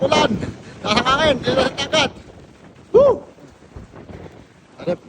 ulan. Nakahangin. Dito sa tagat. Woo! Arep.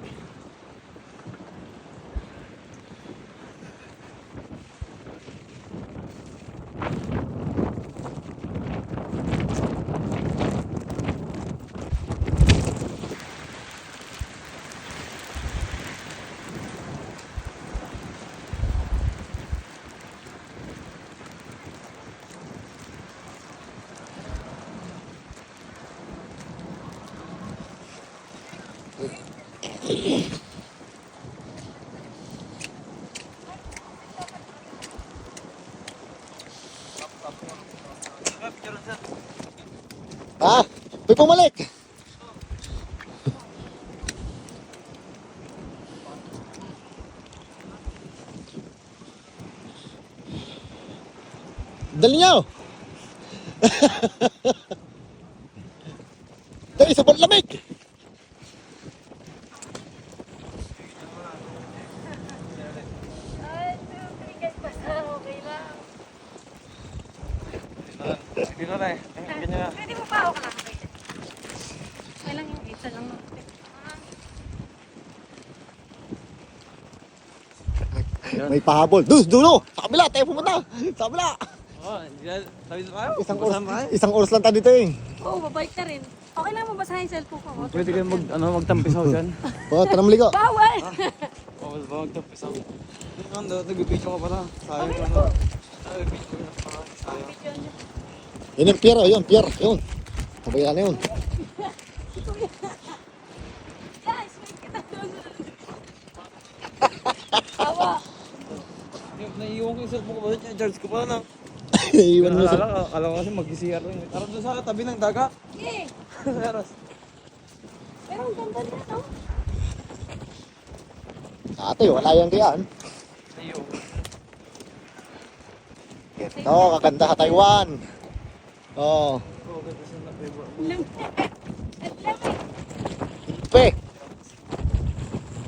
Ah, may pumalik. Dali niyo. Dali sa lamig. Okay lang. Hindi na na eh. Ganyan na. Pwede mo pa ako lang. Okay lang yung isa lang. May pahabol. Dulo. Sa kabila, tayo pumunta. Sa kabila. Oo, hindi na. Sabi na tayo. Isang oras lang tayo dito eh. Oo, babalik na rin. Okay lang mabasahin yung cellphone ko. Pwede kayo magtampisaw dyan. Oh, tara maligo. Bawal! Oo, ba magtampisaw? Nag-video ka pala. Sayang Okay ka na na. po. Nag-video ka pala. Sayang. Video niya. Yun yung pier, yun, pier. Yun. Pabayaan na yun. Guys, wait kita doon. Tawa. Naiiwan ko yung cellphone ko ba? Charge ko pala na. Iwan mo sa... Alam ko kasi mag-CR lang. Tara doon sa tabi ng dagat. Okay. Eras. Pero ang ganda niya, no? Ate, wala yan kayaan. Ayun. Ito, kakanda sa Taiwan. Oh, Oo, ganda siya na flavor. gulpe.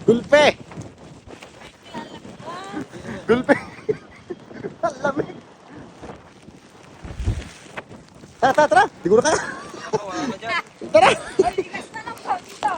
Gulpe. Gulpe. Ang lamig. Tara. Siguro ka. Wala na dyan. Tara.